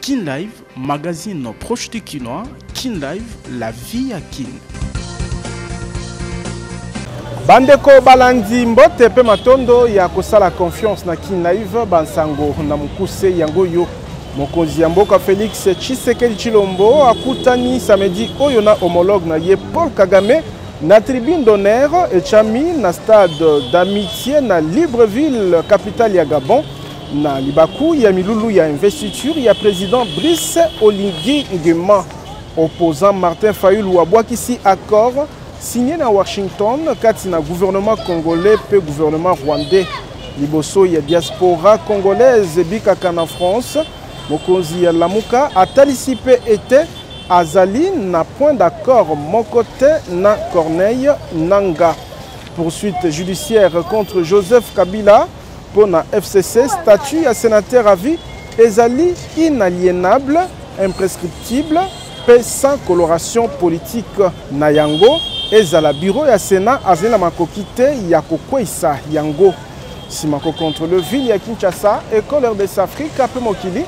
Kin Live, magazine proche de Kinois. Kin Live, la vie à Kin. Bandeko balandi mbote pe matondo ya kosala confiance na Kin Live bansango na mukuse yango yo mokonzi ya mboka Félix Tshisekedi Tshilombo akutani samedi oyo na homologue na ye Paul Kagame na tribune d'honneur echami na stade d'amitié na Libreville, capitale ya Gabon, na libaku ya milulu ya investiture ya président Brice Oligui Nguema. Opposant Martin Fayulu abwakisi accord signé na Washington kati na gouvernement congolais pe gouvernement rwandais. Liboso ya diaspora congolaise bikaka na France, mokonzi ya Lamuka atalisi pe ete azali na point d'accord mokote na Corneille Nanga. Poursuite judiciaire contre Joseph Kabila pour na FCC, statut à sénateur à vie ezali inaliénable, imprescriptible pe sans coloration politique na yango ezala bureau ya Sénat azali na makokite ya kokwesa yango. Simako contre le ville ya Kinshasa, école des Afrique pe mokili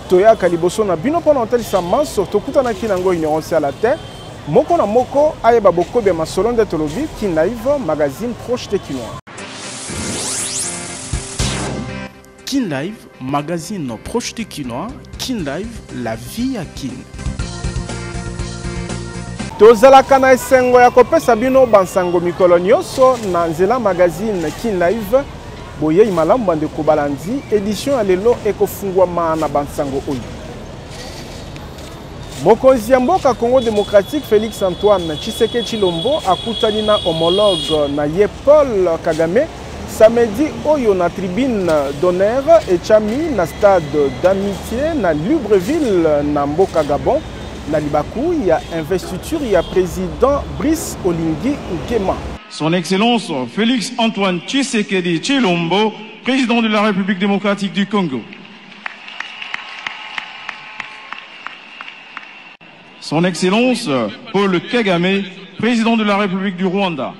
toya kaliboso na bino pona ontalisa manso tokutana kinango ignorance à la terre moko na moko ayeba bokobe masolo nde tolobi Kin Live, magazine proche de Kinois. Kin Live, magazine proche de Kinois. Kin Live, la vie à Kin. Tozalaka na esengo ya kopesa bino bansango mikolo nyonso na nzela magazine Kin Live. Boye imalamu bandeko balandi édition ya lelo ekofungwama na bansango oyo. Mokonzi ya mboka Congo démocratique Félix Antoine Tshisekedi Tshilombo akutani na homologue na ye Paul Kagame samedi oyo na tribune d'honneur echami na stade d'amitié na Libreville na mboka Gabon, na libaku ya investiture ya président Brice Oligui Nguema. Son Excellence Félix Antoine Tshisekedi Tshilombo, président de la République démocratique du Congo. Son Excellence Paul Kagame, président de la République du Rwanda.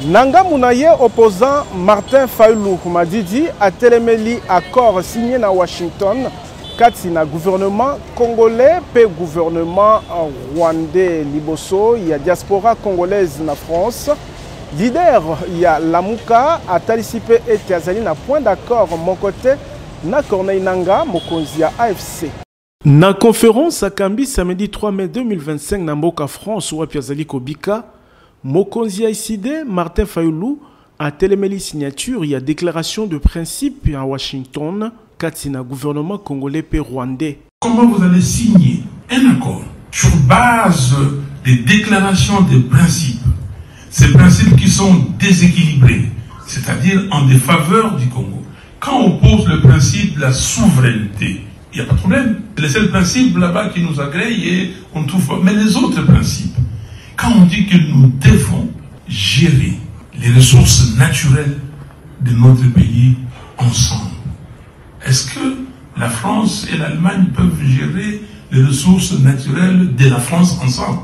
Nanga Mounaye, opposant Martin Fayulu Madidi a telemeli accord signé na Washington kati na gouvernement congolais pe gouvernement rwandais. Liboso ya diaspora congolaise na France, leader ya Lamuka a talisipe ete azali na point d'accord mokote na Corneille Nanga mokonzi ya AFC. Na conférence à Kambi samedi 3 mai 2025 na mboka France wapi azali kobika, mokonzi ya ICD Martin Fayulu a telemeli signature ya déclaration de principe à Washington kati na gouvernement congolais et rwandais. Comment vous allez signer un accord sur base des déclarations de principes, ces principes qui sont déséquilibrés, c'est-à-dire en défaveur du Congo. Quand on pose le principe de la souveraineté, il n'y a pas de problème. C'est le seul principe là-bas qui nous agrée et on trouve. Mais les autres principes, quand on dit que nous devons gérer les ressources naturelles de notre pays ensemble, est-ce que la France et l'Allemagne peuvent gérer les ressources naturelles de la France ensemble?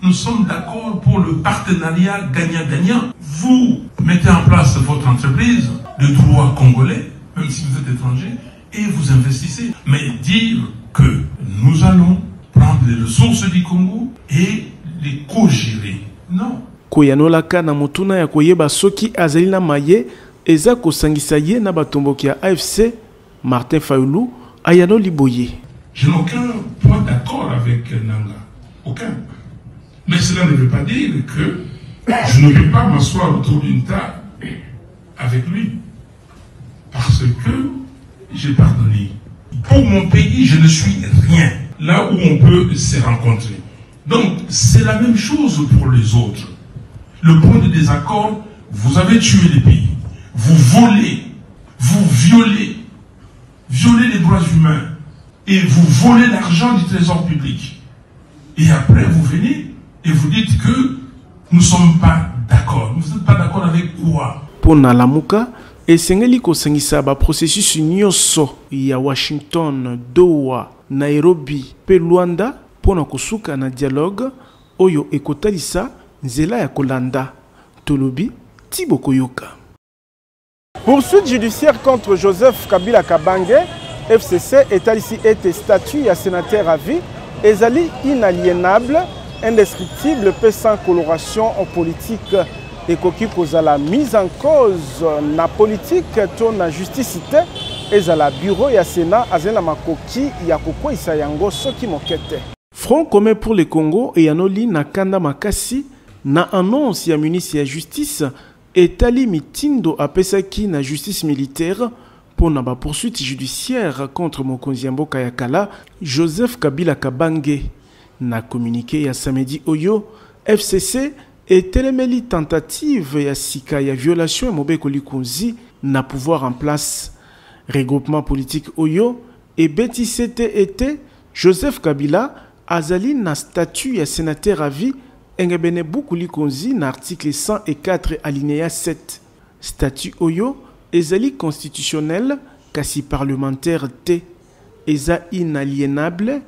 Nous sommes d'accord pour le partenariat gagnant-gagnant. Vous mettez en place votre entreprise de droit congolais, même si vous êtes étranger, et vous investissez. Mais dire que nous allons prendre les ressources du Congo et les co-gérer, non. Koyanolaka na motuna ya koyeba soki azali na maye eza kosangisa ye na batomboki ya AFC. Martin Fayulu ayano liboye. Je n'ai aucun point d'accord avec Nanga. Aucun. Mais cela ne veut pas dire que je ne vais pas m'asseoir autour d'une table avec lui. Parce que j'ai pardonné. Pour mon pays, je ne suis rien. Là où on peut se rencontrer. Donc, c'est la même chose pour les autres. Le point de désaccord, vous avez tué les pays. Vous volez. Vous violez les droits humains et vous volez l'argent du trésor public. Et après, vous venez et vous dites que nous ne sommes pas d'accord. Vous n'êtes pas d'accord avec quoi? Pour Nalamuka, esengeli kosangisa ba processus nyonso ya Washington, Doha, Nairobi, pe Luanda pona kosuka na dialogue oyo ekotalisa nzela ya kolanda. Tolobi Tibo Koyoka. Poursuite judiciaire contre Joseph Kabila Kabange, FCC étalisi été statut à sénateur à vie, ezali inaliénable, indestructible, peu sans coloration en politique. Et koki kozala mise en cause na politique to na justice ezala bureau ya Sénat azena makoki ya kokwisa yango soki mokete. Front commun pour le Congo et Yanoli na kanda makasi na annonce ya ministre ya justice etali mitindo apesaki na justice militaire pour na ba poursuite judiciaire contre mokonzi ya mboka ya kala Joseph Kabila Kabange. Na communiqué ya samedi oyo FCC etelemeli tentative ya sika ya violation ya mobeko likonzi na pouvoir en place. Regroupement politique oyo et betisete été Joseph Kabila azali na statut ya sénateur à vie engebene buku likonzi na article 104 alinéa 7. Statut oyo ezali constitutionnel kasi parlementaire te eza inaliénable,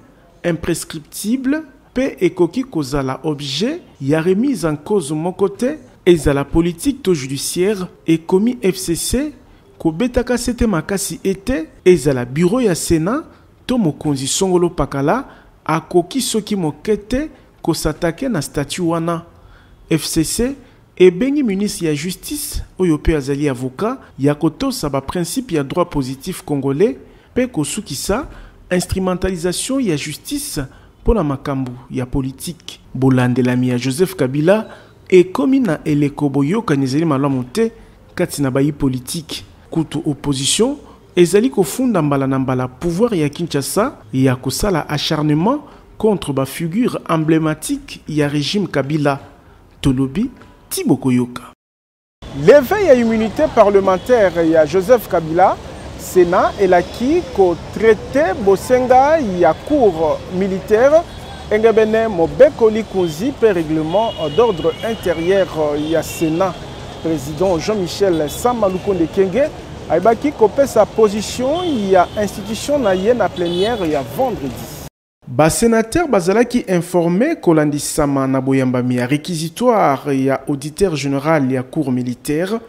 imprescriptible pe ekoki kozala objet ya remise en cause mokote ezala politique to judiciaire et commis FCC kobetaka sete makasi ete ezala bureau ya Sénat to mokonzi songolo pakala akoki soki mokete kosatake na statut wana. FCC ebengi ministre ya justice oyo pe azali avocat ya kotosa ba principe ya droit positif congolais pe kosukisa instrumentalisation ya justice pour la makambu ya politique. Bolandelami ya Joseph Kabila ekomi na eleko boyoka nizeli malamu te kati na bayi politique. Kutu opposition ezali kofunda mbala na mbala pouvoir ya Kinshasa ya kosala acharnement contre ba figure emblématique ya régime Kabila. Tolobi Tiboko Yoka. L'éveil à immunité parlementaire ya Joseph Kabila, Sénat et l'acquis ko traité Bosenga ya cour militaire engebene mobeko likunzi per règlement d'ordre intérieur ya Sénat. Président Jean-Michel Samalukonde Kenge aibaki kopé sa position ya institution na ye na plénière ya vendredi. Ba sénateur bazalaki informé kolandisama na boyambami ya réquisitoire ya auditeur général ya cour militaire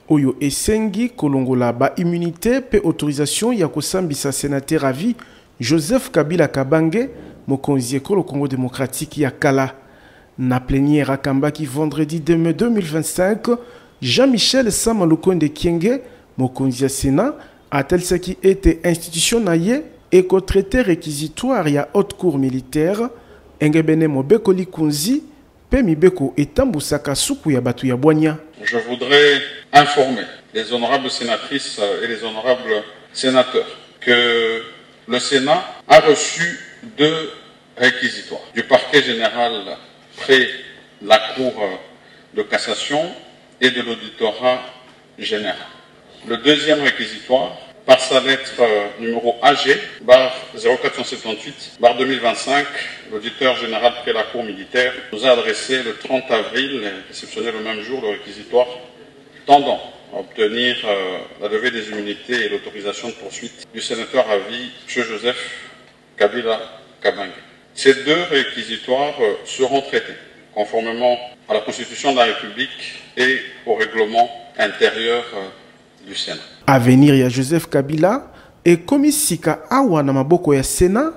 oyo esengi kolongola ba immunité pe autorisation ya kosambisa sénateur à vie Joseph Kabila Kabange mokonzi ekolo Congo démocratique ya kala. Na plénière akambaki vendredi 2 mai 2025 Jean-Michel Samalukonde Kienge mokonzi ya Sénat atelsaki ete institution na ye eko traité réquisitoire ya haute cour militaire engebene mobeko likunzi pe mibeko etambusaka suku ya batu ya bwanya. Je voudrais informer les honorables sénatrices et les honorables sénateurs que le Sénat a reçu 2 réquisitoires du parquet général près la Cour de cassation et de l'auditorat général. Le deuxième réquisitoire, par sa lettre numéro AG, barre 0478, barre 2025, l'auditeur général près la Cour militaire nous a adressé le 30 avril, réceptionné le même jour, le réquisitoire tendant à obtenir la levée des immunités et l'autorisation de poursuite du sénateur à vie, M. Joseph Kabila Kabange. Ces 2 réquisitoires seront traités conformément à la Constitution de la République et au règlement intérieur du Sénat. Avenir ya Joseph Kabila et komisika awa na maboko ya Sénat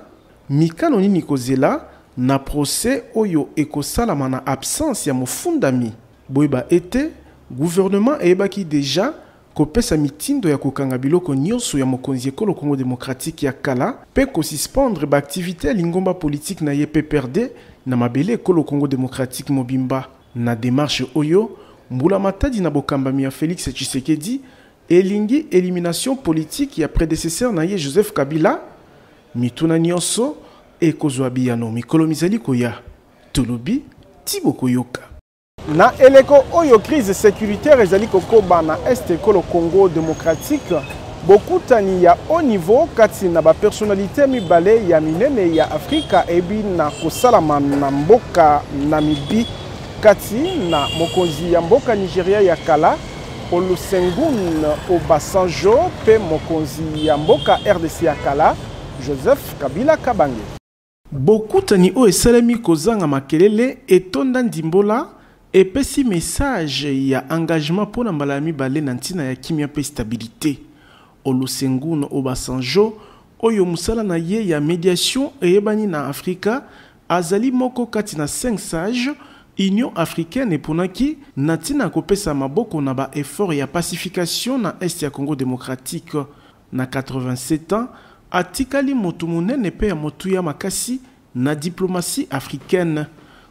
mikano nini kozela na procès oyo ekosalama na absence ya mofundami boyeba ete gouvernement eyebaki déjà kopesa mitindo ya kokanga biloko nyonso ya mokonzi ekolo Congo démocratique ya kala pe kosispendre ba activité ya lingomba politique na ye PPRD na mabele ekolo Congo démocratique mobimba. Na démarche oyo mbula matadi na bokambami ya Félix Tshisekedi elingi élimination politique ya prédécesseur na ye Joseph Kabila mituna nyonso ekozwa biyano mikolo mizali koya Tolobi Tiboko Yoka. Na eleko oyo crise sécuritaire ezali kokoba na este ekolo Congo démocratique bokutani ya haut niveau kati na ba personnalité mibale ya minene ya Afrika ebi na kosalama na mboka Namibie kati na mokonzi ya mboka Nigeria ya kala Olusegun Obasanjo pe mokonzi ya mboka RDC ya kala Joseph Kabila Kabange. Bokutani o esalemi kozanga makelele etonda ndimbola et pesi message ya engagement pour na malami balé nantina ya kimia pe stabilité Olusegun Obasanjo oyo musala na ye ya médiation eyebani na Afrika azali moko kati na 5 sages Union africaine eponaki natina kopesa maboko na ba effort ya pacification na est ya Congo démocratique na 87 ans atikali motu munene pe ya motu ya makasi na diplomatie africaine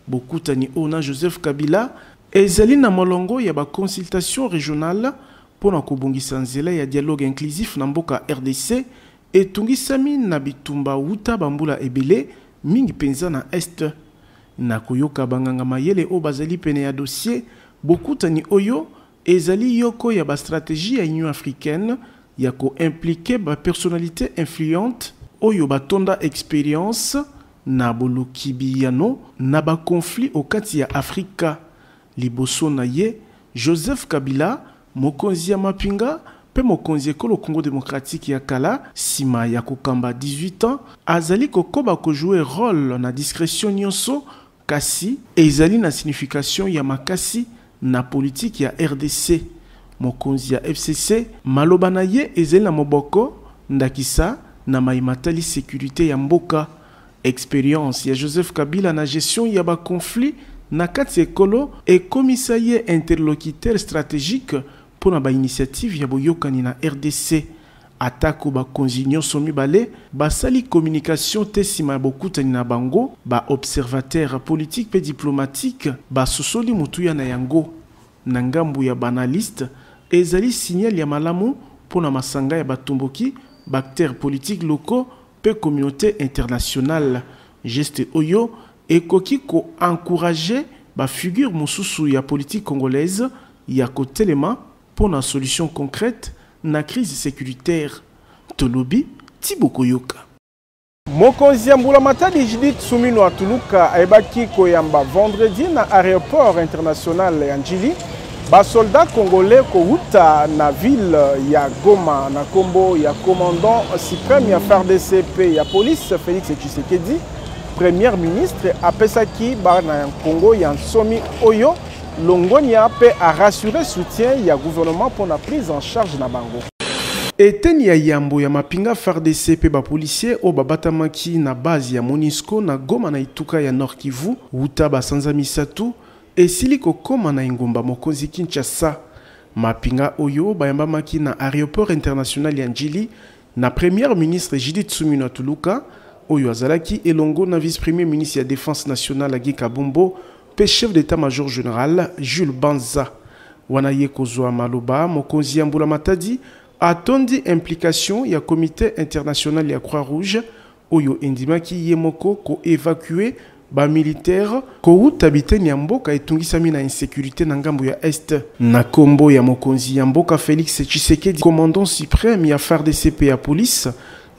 bokutani ona Joseph Kabila ezali na molongo ya ba consultation régionale pona kobongisa nzela ya dialogue inclusif na mboka RDC etungisami na bitumba wuta bambula ebele mingi penza na est na koyoka banganga mayele o bazali pene ya dossier bokutani oyo ezali yoko ya ba stratégie ya Union africaine ya ko impliquer ba personnalité influente oyo batonda expérience na bolukibiyano na ba conflit au kati ya Afrika liboso na ye Joseph Kabila mokonzi ya mapinga pe mokonzi ekolo Congo démocratique ya kala sima ya kokamba 18 ans azali kokoba ko jouer rôle na discrétion nyonso kasi ezali na signification ya makasi na politique ya RDC mokonzi ya FCC maloba na ye ezali na moboko ndakisa na maimatali sécurité ya mboka expérience ya Joseph Kabila na gestion ya ba conflit na kati ekolo et commissaire interlocuteur stratégique pour na ba initiative ya boyokani na RDC atako ba konzinyo somi balé basali communication tesima bokutani na bango ba observateur politique pe diplomatique ba sosoli mutuya na yango na ngambu ya banaliste ezali signal ya malamu pour na masanga ya batomboki bactères politiques locaux pe communauté internationale geste oyo ekoki ko encourager ba figure mususu ya politique congolaise ya kotelema pour na solution concrète na crise sécuritaire Tolobi Tibokoyoka mokonzi ya mbula matadi Judith Suminwa Tuluka aibaki koyamba vendredi na aéroport international ya Njili ba soldat congolais kouta na ville ya Goma na kombo ya commandant suprême ya FARDC ya police Félix Tshisekedi premier ministre apesaki ba na Congo ya nsomi oyo Longonia pe a rassuré soutien ya gouvernement pour la prise en charge na bango. Eteni ya yambo ya mapinga FARDC pe ba policier o babatamaki na base ya MONUSCO na Goma na Ituka ya Nord Kivu wuta ba sanza misatu esili kokoma na ingomba mokonzi Kinshasa mapinga oyo bayambamaki na aéroport international ya Njili na premier ministre Judith Suminwa Tuluka oyo azalaki elongo na vice premier ministre ya défense nationale Guy Kabombo pe chef d'état-major général Jules Banza wanaye kozwa maloba mokonzi ya mbula matadi atondi implication ya comité international ya Croix-Rouge oyo endimaki yemoko ko évacuer ba militaire ko utabiteni ya mboka etungisami na insécurité na ngambo ya est na kombo ya mokonzi ya mboka Félix Tshisekedi commandant suprême ya FARDC ya police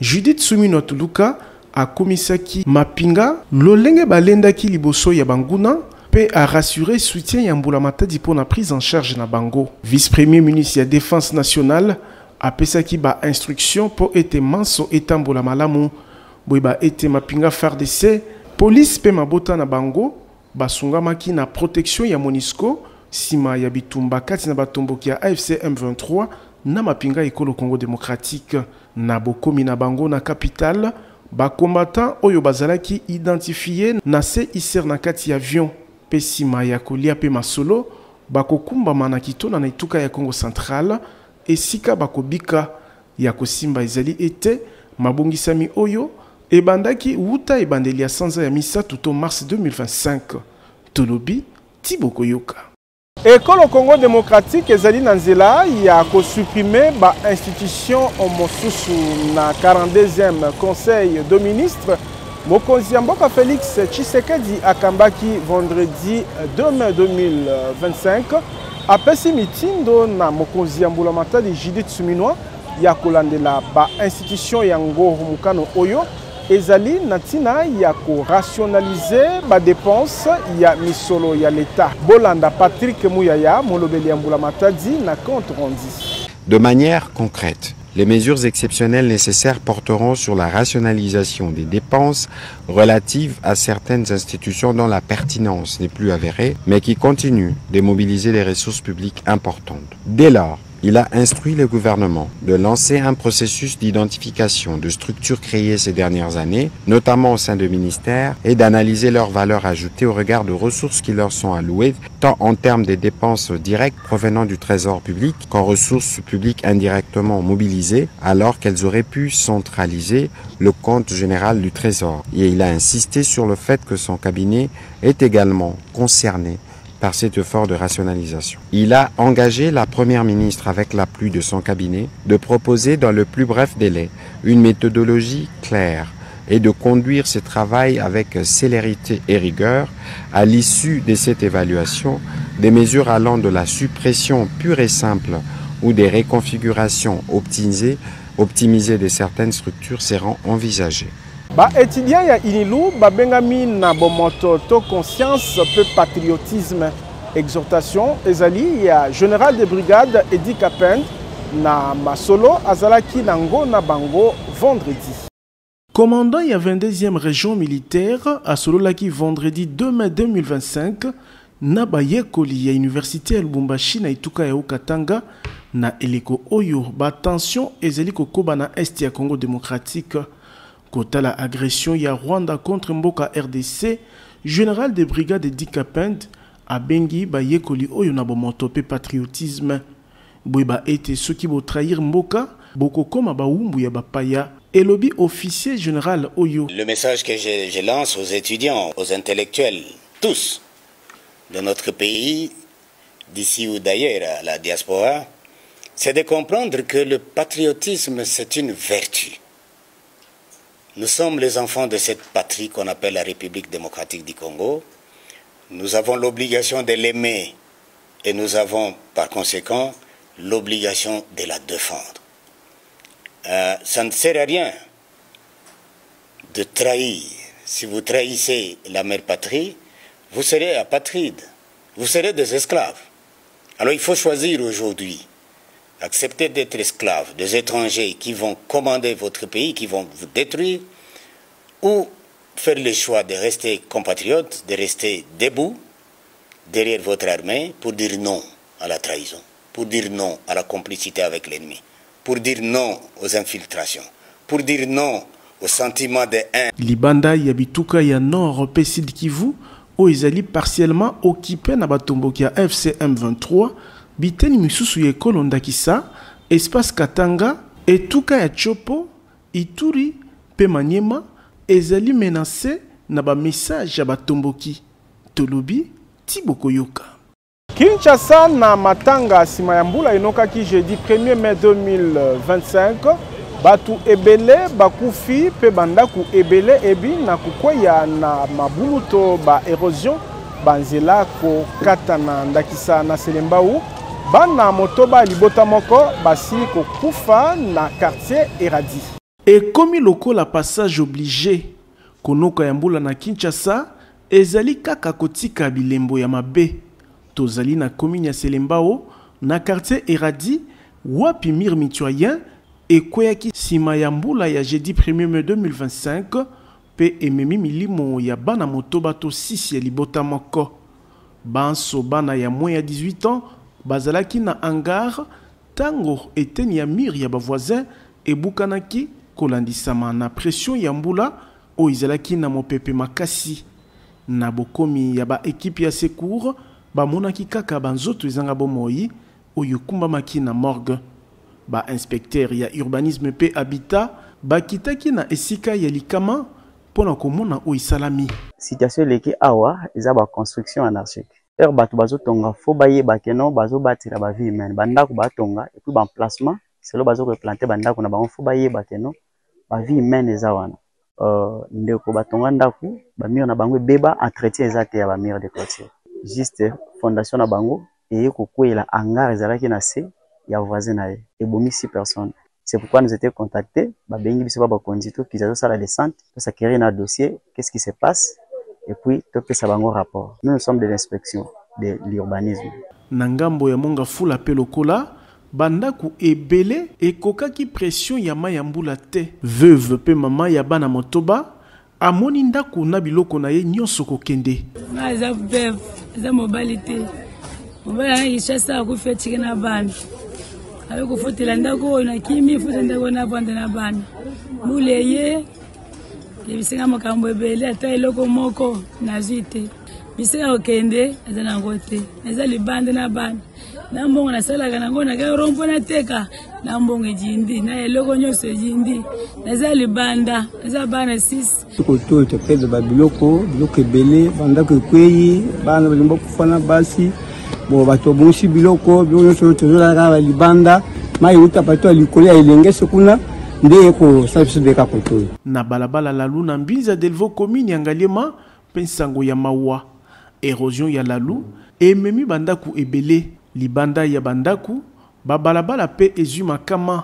Judith Suminwa Tuluka akomisaki mapinga lolenge balendaki liboso ya banguna pe a rassuré soutien ya mbula matadi pour la prise en charge na bango vice-premier ministre ya défense nationale apesaki ba instruction pour ete manso etambola malamu boyeba ete mapinga FARDC police pe mabota na bango basungamaki na protection ya MONUSCO sima ya bitumba kati na batomboki ya AFC M23 na mapinga ekolo Congo démocratique na bokomi na bango na capitale ba combattant oyo bazalaki identifié na se iser na kati ya avion pe sima ya kolia pe masolo bakokumba mana kitona na Ituka ya Congo central esika bakobika ya kosimba ezali ete mabongisami oyo ebandaki wuta ebandeli ya sanza ya misa to mars 2025 Tolobi Tibokoyoka Ekolo Congo démocratique ezali na nzela ya ko supprimer ba institution mosusu na 42e conseil de ministres mokonzi ya mboka Félix Tshisekedi akambaki vendredi 2 mai 2025 apesi mitindo na mokonzi ya mbula matadi Judith Suminwa ya kolandela ba institution ya ngoro mukano oyo ezali natina ya ko rationaliser ba dépenses ya misolo ya l'État. Bolanda Patrick Mouyaya molobeli ya mbula matadi na compte rendu. De manière concrète, Les mesures exceptionnelles nécessaires porteront sur la rationalisation des dépenses relatives à certaines institutions dont la pertinence n'est plus avérée, mais qui continuent de mobiliser des ressources publiques importantes. Dès lors, il a instruit le gouvernement de lancer un processus d'identification de structures créées ces dernières années, notamment au sein de ministères, et d'analyser leur valeur ajoutée au regard de ressources qui leur sont allouées, tant en termes de dépenses directes provenant du trésor public qu'en ressources publiques indirectement mobilisées, alors qu'elles auraient pu centraliser le compte général du trésor. Et il a insisté sur le fait que son cabinet est également concerné par cet effort de rationalisation. Il a engagé la Première ministre avec l'appui de son cabinet de proposer dans le plus bref délai une méthodologie claire et de conduire ce travail avec célérité et rigueur à l'issue de cette évaluation, des mesures allant de la suppression pure et simple ou des réconfigurations optimisées de certaines structures seront envisagées. Étudiants ya inilu bengami na bomoto to conscience peu patriotisme exhortation ezali ya général de brigade Edi Kapend na masolo azalaki nango na bango vendredi. Commandant ya 22e région militaire à Sololaki vendredi 2 mai 2025 na bayekoli ya université ya Lubumbashi na ituka ya Okatanga na eleko oyo tension ezali kokoba na est ya Congo démocratique. Kota la agression ya Rwanda contre Mboka RDC, général de brigade Edi Kapend abengi bayekoli oyo na bomotope patriotisme. Boyeba ete soki bo trahir Mboka, boko koma baumbu ya bapaya. Et lobby officier général oyo. Le message que je lance aux étudiants, aux intellectuels, tous de notre pays, d'ici ou d'ailleurs à la diaspora, c'est de comprendre que le patriotisme c'est une vertu. Nous sommes les enfants de cette patrie qu'on appelle la République démocratique du Congo. Nous avons l'obligation de l'aimer et nous avons par conséquent l'obligation de la défendre. Ça ne sert à rien de trahir. Si vous trahissez la mère patrie, vous serez apatride, vous serez des esclaves. Alors il faut choisir aujourd'hui. Acceptez d'être esclaves des étrangers qui vont commander votre pays, qui vont vous détruire, ou faire le choix de rester compatriote, de rester debout derrière votre armée pour dire non à la trahison, pour dire non à la complicité avec l'ennemi, pour dire non aux infiltrations, pour dire non au sentiment de haine. Libanda yabituka ya nord pe Sud Kivu o ezali partiellement occupé na batomboki ya FCM 23 biteni misusu ya ekolo ndakisa espace Katanga etuka ya Chopo Ituri pe Maniema ezali menacé na ba message ya batomboki tolobi Tibokoyoka. Kinshasa na matanga sima ya mbula enokaki jeudi 1er mai 2025 batu ebele bakufi pe bandaku ebele ebi na kukweya na mabuluto ba érosion banzela ko kata na ndakisa na Selembau bana motoba libota moko basi ko kufa na quartier Eradi. Et comme lokola passage obligé konoka ya mbula na Kinshasa ezali kaka kotika bilembo ya mabe tozali na commune ya Selembao na quartier Eradi wapi mir mitoyen ekweyaki sima ya mbula ya jeudi 1er mai 2025 pe ememi milimo ya bana motoba to 6 ya libota moko banso bana ya moins ya 18 ans bazalaki na hangar tango eteni ya mir ya bavoisin ebukanaki kolandisama na pression ya mbula o izalaki na mopepe makasi na bokomi ya ba équipe ya secours bamonaki kaka banzoto ezanga bomoi oyo kumbamaki na morgue ba inspecteur ya urbanisme pe habitat bakitaki na esika ya likama pona komona o isalami situation leki awa eza ba construction anarchique er batu bazotonga fo baye bakeno bazobatira ba vie humaine bandako batonga et puis ba emplacement selo bazoko planter bandako na bango fo baye bakeno ba vie humaine eza wana ndeko batonga ndako ba mur na bango beba entretien ezate ya ba mur de clôture juste fondation na bango et kokwela hangar ezalaki na se ya voisin na ye ebomi 6 personnes. C'est pourquoi nous étions contactés ba bengi biso ba conduite qui ça la descente ça créer un dossier qu'est-ce qui se passe et puis tout ça bango rapport. Nous sommes de l'inspection de l'urbanisme. Nangambo ya monga fula pe lokola bandaku ebele ekokaki pression ya mayambula te. Veuve pe mama ya bana motoba amoni ndaku na biloko na ye nyonso kokende. Eza veuve, eza mobali te. Mobali na ishasa ku fetike na bana. Ayo ku fotela ndako na kimi fotela ndako na banda na bana. Muleye bisinga makambo ebele ata eloko moko na zite. Bisinga okende eza na ngote. Eza libande na bana. Na mbongo na sala kana ngona ka rompo na teka na mbongo ejindi na eloko nyonso ejindi. Eza libanda, eza bana 6. Koto te pede ba biloko ebele banda ko kweyi bana balimba kufana basi. Bo bato bonsi biloko nyonso tozola ka libanda. Mai uta pato alikoli ya elenge sokuna nde ko service de ka koto. Na balabala la luna mbinza delvo commune Ngaliema pensango ya mawa. Érosion ya lalu ememi bandaku ebele. Libanda ya bandaku babalabala pe ezuma kama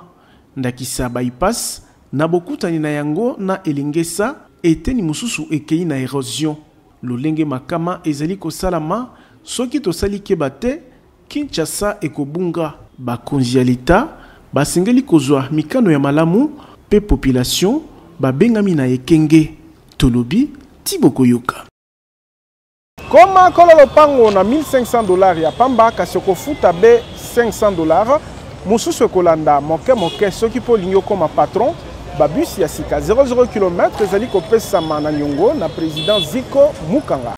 ndakisa bypass na bokutani na yango na elingesa eteni mususu ekei na érosion. Lolenge makama ezali kosalama soki tosali keba te Kinshasa ekobunga. Bakonzi ya leta basengeli kozwa mikano ya malamu pe population babengami na ekenge. Tolobi Tiboko Yoka. Koma kololo pango na $1500 ya pamba kasi kofuta be $500 mususu kolanda moke soki po linyo koma patron babus ya sika 00 km ezali kopesama na nyongo na président Ziko Mukanga.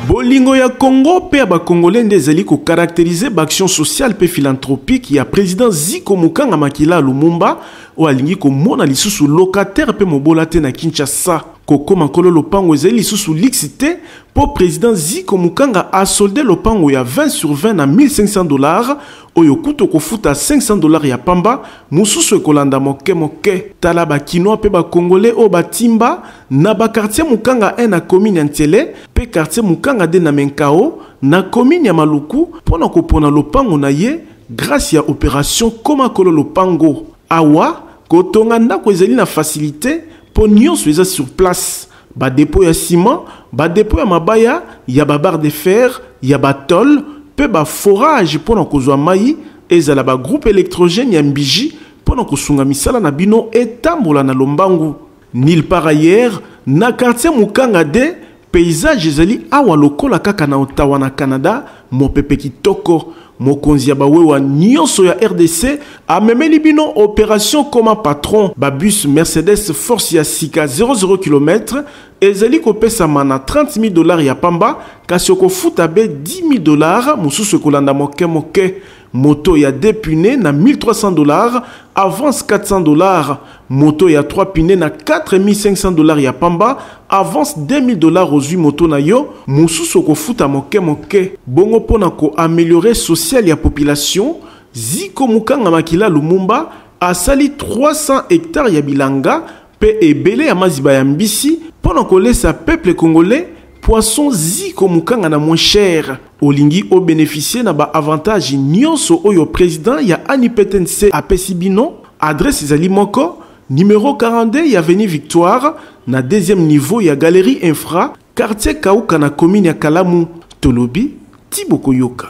Bolingo ya Congo pe ya bakongolais nde ezali ko caractériser baction sociale pe philanthropique ya président Ziko Mukanga makila Lumumba o alingi ko mona lisusu locataire pe mobola te na Kinshasa. Koko makolo lopango ezali lisusu lixité pour président Ziko Mukanga a soldé lopango ya 20/20 na $1500 oyo kuto kofuta $500 ya pamba mususu ekolanda moke tala ba kinois pe ba congolais o batimba na ba quartier Mukanga 1 na commune Ntiele pe quartier Mukanga de na Menkao na commune ya Maluku pona kopona lopango na ye grâce ya opération koma kolo lopango awa kotonga ndako ezali na facilité pour nyonso eza sur place. Ba dépôt ya ciment, ba dépôt ya mabaya, ya ba barre de fer, ya ba tol, pe ba forage pour kozwa mai, ezala ba groupe électrogène ya mbiji pour kosunga misala na bino etambola na lombangu. Nil par ailleurs, na quartier Mukanga de paysage ezali awa lokola kaka na Ottawa na Canada, mopepe kitoko. Mokonzi ya bawewa nyonso ya RDC amemeli bino opération comme patron. Babus Mercedes Force ya sika 00 km ezali kopesama na $30,000 ya pamba kasi okofuta be $10,000 mususu kolanda moke. Moto ya 2 pneus na $1,300, avance $400. Moto ya 3 pneus na $4,500 ya pamba, avance $2,000 aux 8 moto na yo, mususu kofuta moke. Bongo pona ko améliorer social ya population, Ziko Mukanga makila Lumumba asali 300 hectares ya bilanga pe ebele ya maziba ya mbisi pona ko lesa peuple congolais poisson Ziko Mukanga na moins cher. Olingi o bénéficier na ba avantage nyonso oyo président ya ANIPTNC apesi bino. Adresse ezali moko numéro 42 ya avenue Victoire na deuxième niveau ya galerie infra quartier Kauka na commune ya Kalamu. Tolobi Tiboko Yoka.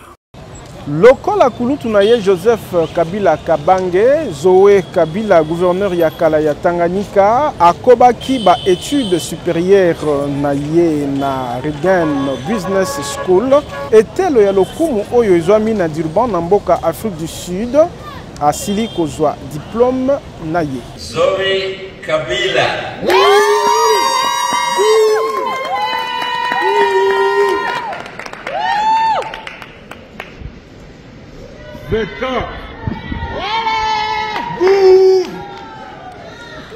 Lokola kulutu na ye Joseph Kabila Kabange, Zoé Kabila, gouverneur ya kala ya Tanganyika, akobaki ba études supérieures na ye na Regen Business School, etelo ya lokumu oyo ezwami na Durban na mboka Afrique du Sud, asili kozwa diplôme na ye. Zoé Kabila. Beka.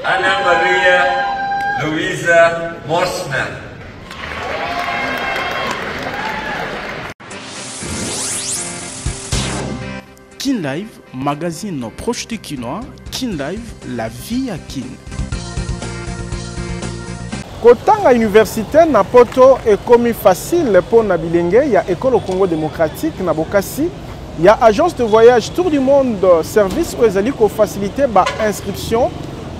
Anna Maria Louisa Mossman. Kin Live, magazine proche du Kinois. Kin Live, la vie à Kin. Kotanga université na poto ekomi facile pour na bilenge ya école Congo démocratique na Bokassi. Il y a agence de voyage Tour du Monde service où ils allaient faciliter l'inscription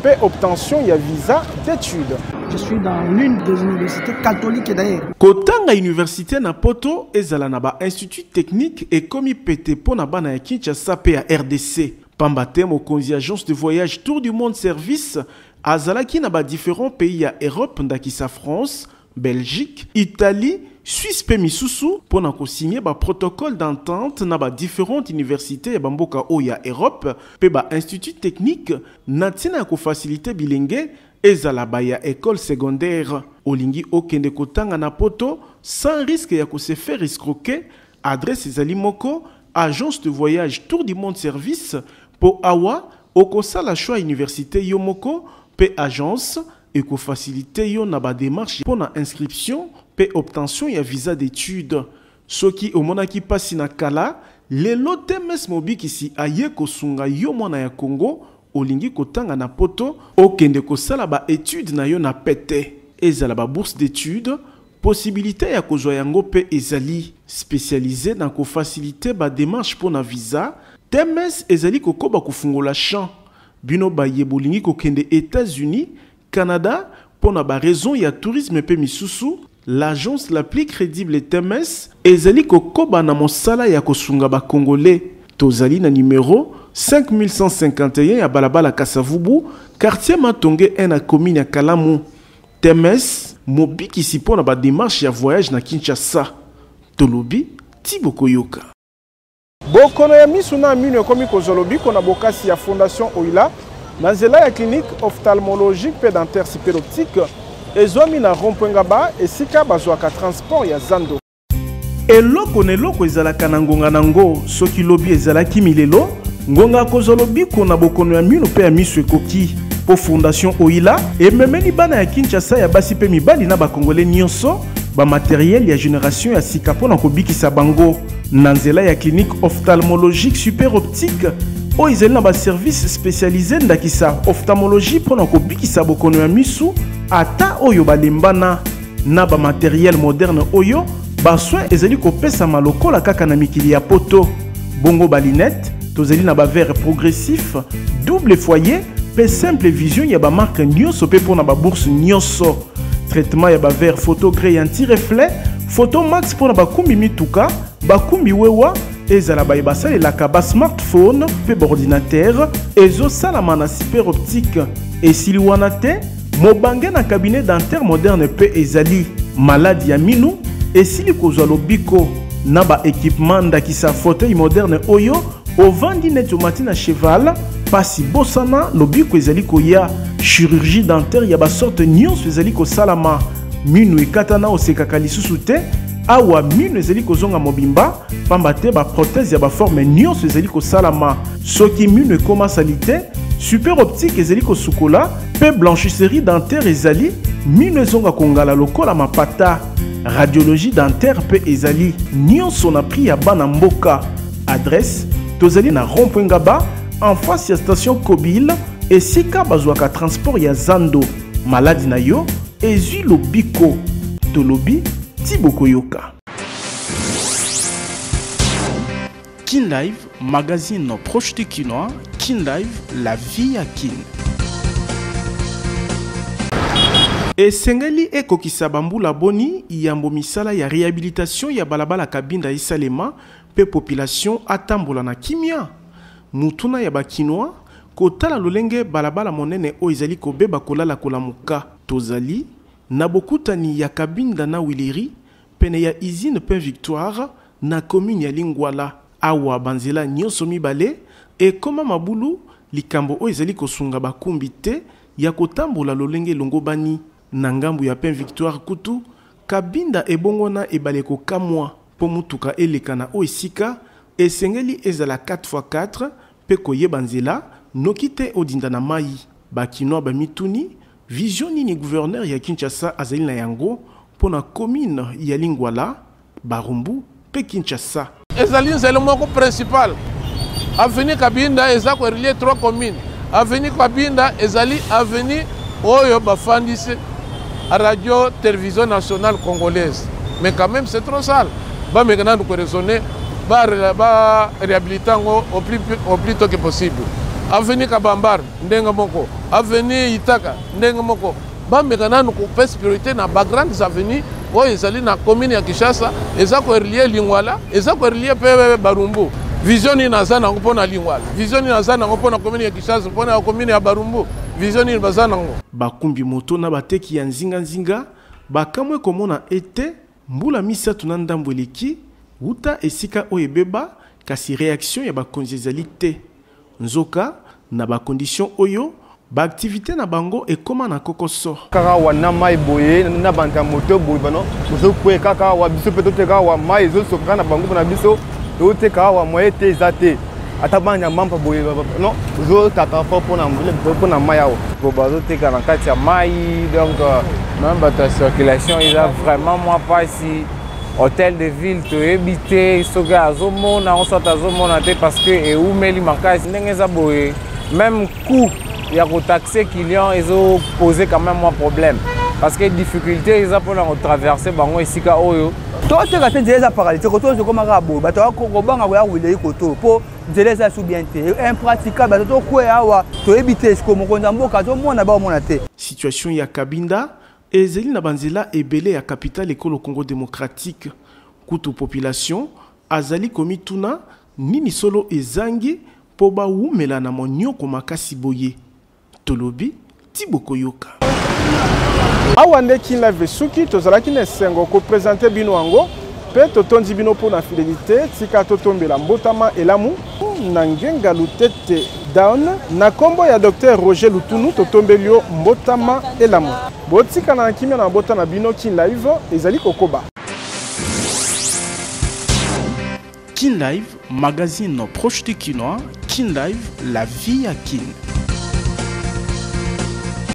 et obtention, il y a visa d'études. Je suis dans l'une des universités catholiques d'ailleurs. Kotanga université na poto ezala na ba institut technique et komi pété po na bana ya Kinshasa pe ya RDC. Pambate mokonzi agence de voyage Tour du monde service azalaki na ba différents pays ya Europe ndakisa France, Belgique, Italie, Suisse pe misusu pour na ko signer ba protocole d'entente na ba différentes universités ya bamboka o ya Europe pe ba institut technique na tina ko faciliter bilenge ezala ba ya école secondaire olingi okende kotanga na poto sans risque ya ko se faire escroquer. Adresse ezali moko agence de voyage Tour du monde service pour awa okosala choix université yo moko pe agence et ko faciliter yo na ba démarche pour na inscription pe obtention ya visa d'études. Soki omonaki pasi na kala lelo temes mobiki si aye kosunga yo mwana ya Congo olingi kotanga na poto okende kosala ba études na yo na pete ezala ba bourse d'études possibilité ya kozwa yango pe ezali spécialisé dans ko faciliter ba démarche pour na visa. Temes ezali kokoba kufungola champ bino ba yebolingi kokende États-Unis, Canada pour na ba raison ya tourisme pe misusu. L'agence la plus crédible Temes ezali kokoba na mosala ya kosunga ba congolais. Tozali na numéro 5151 ya balabala Kasavubu, quartier Matonge 1 na commune ya Kalamu. Temes mobiki sipo na ba démarche ya voyage na Kinshasa. Tolobi Tiboko Yoka. Bokono ya misu na mino komi kozolobi kona bokasi ya Fondation Oila na nzela ya clinique ophtalmologique pe dentaire superoptique ezwami na Rompwengaba esika bazwaka transport ya Zando. Eloko neloko ezalaka na ngonga nango soki lobi ezalaki milelo ngonga kozolobi kona bokono ya mino pe ya misu ekoki po Fondation Oila ememeli bana ya Kinshasa ya basi pe mibali na bakongole nyonso ba matériel ya génération ya sika pona kobikisa bango na nzela ya clinique ophtalmologique super optique o ezali na ba service spécialisé ndakisa ophtalmologie pona kobikisa bokono ya misu ata oyo balembana na ba matériel moderne oyo ba soin ezali kopesa malokola kaka na mikili ya poto bongo balinette tozali na ba verre progressif double foyer pe simple vision ya ba marque nyonso pe pona ba bourse nyonso. Traitement ya ba verre photo gré anti-reflet, photo max pour na bakumbi mituka, bakumbi wewa, ezala ba ibasa la kaba smartphone, pe ordinateur, ezo salama na super optique. Et si wana te, mobange na cabinet dentaire moderne pe ezali maladie ya minu, et si li kozwa lobiko na ba équipement ndakisa fauteuil moderne oyo, au vandi net na cheval, pasi bosana lobiko ezali koya chirurgie dentaire ya ba sorte nyonso ezali ko salama minu ekatana osekaka lisusu te awa minu ezali kozonga mobimba pamba te ba prothèse ya ba forme nyonso ezali ko salama soki minu ekoma salite super optique ezali ko sukola pe blanchisserie dentaire ezali minu ezonga kongala lokola mapata radiologie dentaire pe ezali nyonso na prix ya bana mboka. Adresse tozali na Rompwengaba en face ya station Kobile et sika bazwaka transport ya Zando. Maladi na yo ezui lobiko tolobi Tiboko Yoka. Kin Live, magazine proche de Kinois. Kin Live, la vie à Kin. Et Sengeli ekokisa bambula boni yambo misala ya réhabilitation ya balabala kabinda isalema pe population atambola na kimia. Mutuna ya bakinois kotala lolenge balabala monene o ezali kobeba kolala kolamuka tozali na bokutani ya kabinda na Wileri pene ya usine Pain Victoire na commune ya Lingwala awa banzela nyonso mibale e koma mabulu likambo o ezali kosunga bakumbi te ya kotambola lolenge longobani na ngambu ya Pain Victoire kutu kabinda ebongona ebaleko kamwa po mutuka elekana o esika esengeli ezala 4x4 pe koyeba nzela nokite odinda na mai bakinois bamituni vision nini gouverneur ya Kinshasa azali na yango pona commune ya Lingwala Barumbu pe Kinshasa ezali nzela moko principal avenue Kabinda eza ko relier 3 communes avenue Kabinda ezali avenue oyo bafandise à radio télévision nationale congolaise mais quand même c'est trop sale ba maintenant nous raisonner ba réhabiliter au plus tôt que possible. Avenue Kabambar ndenga moko, avenue Itaka ndenga moko, bameka nanu kopesa priorité na bagrandes avenues oyo ezali na commune ya Kinshasa eza korelie Lingwala eza korelie pe Barumbu. Vision ni naza nango mpona Lingwala, vision ni naza nango mpona commune ya Kinshasa, mpona commune ya Barumbu, vision ni baza nango. Bakumbi moto na bateki ya nzinga bakamwe komona ete mbula misatu na ndambo eleki uta esika oyo ebeba kasi réaction ya bakonzi ezali te. Nzoka na bakondition oyo baaktivité na bango ekoma na kokoso. Kaka wana mai boye na banta moto boye bano mozo kwe kaka wa biso pe tote kaka wa mai ezo soka na bango na biso tote kaka wa moye te ezate atabanya mampa boye non zo tata fo pona mbule pona mai awo ko bazo te kana kati ya mai donc même ta circulation il a vraiment moi pas si hôtel de ville to habiter soga azomona on sort azomona te parce que e umeli makasi ndenge za boye même coup il y a des taxes clients, ils ont posé quand même un problème. Parce que les difficultés, ils ont traversé bango ici ka oyo. Toi tu as déjà paralysé, quand tu es comme un rabot, bah tu as comment avoir où il est koto pour gérer ça sous bien té. Impraticable, bah tu quoi awa, tu éviter ce comme on jambo ka to mona ba mona té. Situation ya Kabinda, ezeli na banzela ebele ya capitale ekolo Congo démocratique. Kutu population azali komituna nini solo ezangi po ba umela na monyoko makasi boye. Tolobi Tiboko Yoka. Awande Kinlive Suki tozalaki na sengo ko présenter bino ango pe totondi bino pour na fidélité tika totombela mbotama elamu na ngenga lutete down na kombo ya Dr Roger Lutunu totombelio mbotama elamu botika na kimia na bota na bino Kinlive ezali kokoba. Kinlive, magazine proche de Kinois. Kinlive, la vie à Kin.